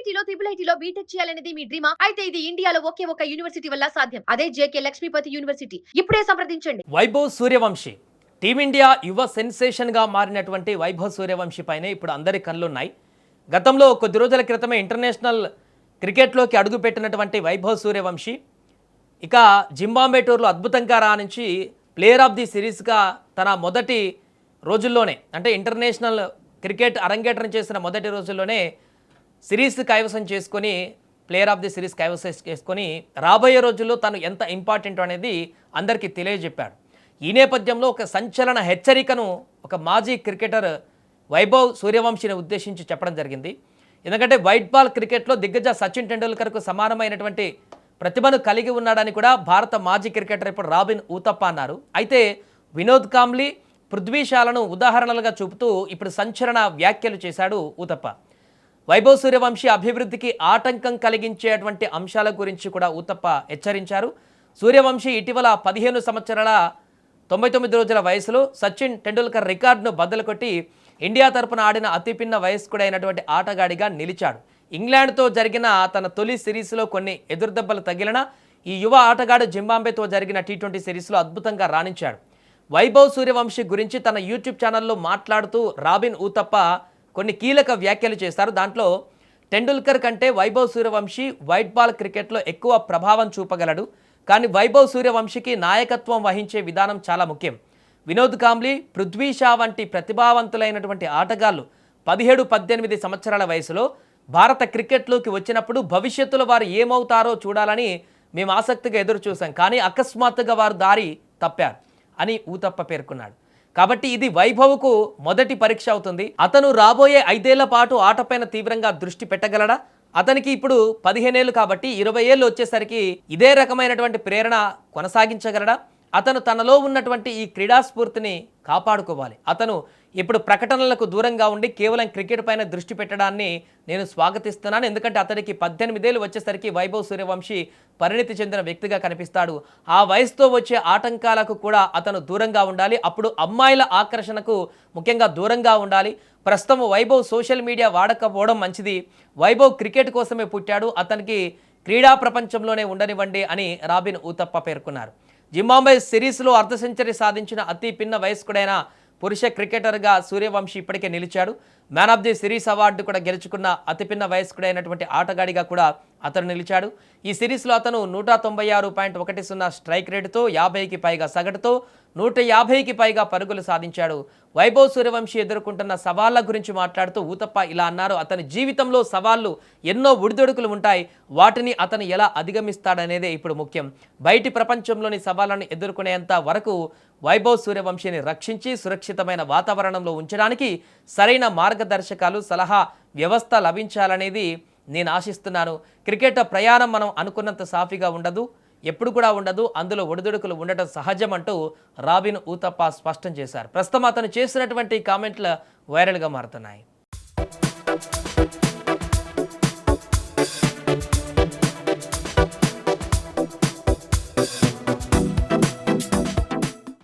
ఐఐటీలో ఐఐటీలో BTech చేయాలనేది మీ డ్రీమా? అయితే ఇది ఇండియాలో ఒకే ఒక యూనివర్సిటీ వల్ల సాధ్యం. అదే జేకే లక్ష్మీపతి యూనివర్సిటీ. ఇప్పుడే సంప్రదించండి. వైభవ్ సూర్యవంశి టీమిండియా యువ సెన్సేషన్గా మారినటువంటి వైభవ్ సూర్యవంశి పైనే ఇప్పుడు అందరి కళ్ళున్నాయి. గతంలో కొద్ది రోజుల క్రితమే ఇంటర్నేషనల్ క్రికెట్లోకి అడుగుపెట్టినటువంటి వైభవ్ సూర్యవంశి ఇక జింబాబ్వే టూర్లో అద్భుతంగా రాణించి ప్లేయర్ ఆఫ్ ది సిరీస్గా తన మొదటి రోజుల్లోనే అంటే ఇంటర్నేషనల్ క్రికెట్ అరంగేట్రం చేసిన మొదటి రోజుల్లోనే సిరీస్ కైవసం చేసుకొని ప్లేయర్ ఆఫ్ ది సిరీస్ కైవసం చేసుకొని రాబోయే రోజుల్లో తను ఎంత ఇంపార్టెంట్ అనేది అందరికీ తెలియజెప్పాడు. ఈ నేపథ్యంలో ఒక సంచలన హెచ్చరికను ఒక మాజీ క్రికెటర్ వైభవ్ సూర్యవంశిని ఉద్దేశించి చెప్పడం జరిగింది. ఎందుకంటే వైట్ బాల్ క్రికెట్లో దిగ్గజ సచిన్ టెండూల్కర్కు సమానమైనటువంటి ప్రతిభను కలిగి ఉన్నాడని కూడా భారత మాజీ క్రికెటర్ ఇప్పుడు రాబిన్ ఊతప్ప అన్నారు. అయితే వినోద్ కాంబ్లీ, పృథ్వీ షాలను ఉదాహరణలుగా చూపుతూ ఇప్పుడు సంచలన వ్యాఖ్యలు చేశాడు ఊతప్ప. వైభవ్ సూర్యవంశి అభివృద్ధికి ఆటంకం కలిగించేటువంటి అంశాల గురించి కూడా ఊతప్ప హెచ్చరించారు. సూర్యవంశి ఇటీవల 15 సంవత్సరాల 99 రోజుల వయసులో సచిన్ టెండూల్కర్ రికార్డును బద్దలు కొట్టి ఇండియా తరపున ఆడిన అతిపిన్న వయస్కుడైనటువంటి ఆటగాడిగా నిలిచాడు. ఇంగ్లాండ్తో జరిగిన తన తొలి సిరీస్లో కొన్ని ఎదురుదెబ్బలు తగిలిన ఈ యువ ఆటగాడు జింబాబ్వేతో జరిగిన టీ20 సిరీస్లో అద్భుతంగా రాణించాడు. వైభవ్ సూర్యవంశి గురించి తన యూట్యూబ్ ఛానల్లో మాట్లాడుతూ రాబిన్ ఊతప్ప కొన్ని కీలక వ్యాఖ్యలు చేశారు. దాంట్లో టెండూల్కర్ కంటే వైభవ్ సూర్యవంశి వైట్ బాల్ క్రికెట్లో ఎక్కువ ప్రభావం చూపగలడు, కానీ వైభవ్ సూర్యవంశికి నాయకత్వం వహించే విధానం చాలా ముఖ్యం. వినోద్ కాంబ్లీ, పృథ్వీ షా వంటి ప్రతిభావంతులైనటువంటి ఆటగాళ్లు 17-18 సంవత్సరాల వయసులో భారత క్రికెట్లోకి వచ్చినప్పుడు భవిష్యత్తులో వారు ఏమవుతారో చూడాలని మేము ఆసక్తిగా ఎదురు చూసాం, కానీ అకస్మాత్తుగా వారు దారి తప్పారు అని ఊతప్ప పేర్కొన్నాడు. కాబట్టి ఇది వైభవ్కు మొదటి పరీక్ష అవుతుంది. అతను రాబోయే 5 ఏళ్ల పాటు ఆటపైన తీవ్రంగా దృష్టి పెట్టగలడా? అతనికి ఇప్పుడు 15 ఏళ్ళు కాబట్టి 20 ఏళ్ళు వచ్చేసరికి ఇదే రకమైనటువంటి ప్రేరణ కొనసాగించగలడా? అతను తనలో ఉన్నటువంటి ఈ క్రీడా స్ఫూర్తిని కాపాడుకోవాలి. అతను ఇప్పుడు ప్రకటనలకు దూరంగా ఉండి కేవలం క్రికెట్ పైన దృష్టి పెట్టడాన్ని నేను స్వాగతిస్తున్నాను. ఎందుకంటే అతనికి 18 ఏళ్ళు వచ్చేసరికి వైభవ్ సూర్యవంశి పరిణితి చెందిన వ్యక్తిగా కనిపిస్తాడు. ఆ వయసుతో వచ్చే ఆటంకాలకు కూడా అతను దూరంగా ఉండాలి. అప్పుడు అమ్మాయిల ఆకర్షణకు ముఖ్యంగా దూరంగా ఉండాలి. ప్రస్తుతం వైభవ్ సోషల్ మీడియా వాడకపోవడం మంచిది. వైభవ్ క్రికెట్ కోసమే పుట్టాడు, అతనికి క్రీడా ప్రపంచంలోనే ఉండనివ్వండి అని రాబిన్ ఊతప్ప పేర్కొన్నారు. జింబాబ్వే సిరీస్లో అర్ధ సెంచరీ సాధించిన అతి పిన్న వయస్కుడైన పురుష క్రికెటర్గా సూర్యవంశి ఇప్పటికే నిలిచాడు. Man of the series award కూడా గెలుచుకున్న అతిపిన్న వయస్కుడైనటువంటి ఆటగాడిగా కూడా అతను నిలిచాడు. ఈ సిరీస్లో అతను 196.10 స్ట్రైక్ రేటుతో 50కి పైగా సగటుతో 150కి పైగా పరుగులు సాధించాడు. వైభవ్ సూర్యవంశి ఎదుర్కొంటున్న సవాళ్ల గురించి మాట్లాడుతూ ఊతప్ప ఇలా అన్నారు. అతని జీవితంలో సవాళ్లు ఎన్నో ఒడిదొడుకులు ఉంటాయి, వాటిని అతను ఎలా అధిగమిస్తాడనేదే ఇప్పుడు ముఖ్యం. బయటి ప్రపంచంలోని సవాళ్లను ఎదుర్కొనేంత వరకు వైభవ్ సూర్యవంశిని రక్షించి సురక్షితమైన వాతావరణంలో ఉంచడానికి సరైన మార్గదర్శకాలు, సలహా వ్యవస్థ లభించాలనేది నేను ఆశిస్తున్నాను. క్రికెట్ ప్రయాణం మనం అనుకున్నంత సాఫీగా ఉండదు, ఎప్పుడు కూడా ఉండదు, అందులో ఒడిదుడుకులు ఉండటం సహజం అంటూ రాబిన్ ఊతప్ప స్పష్టం చేశారు. ప్రస్తుతం అతను చేసినటువంటి కామెంట్లు వైరల్గా మారుతున్నాయి.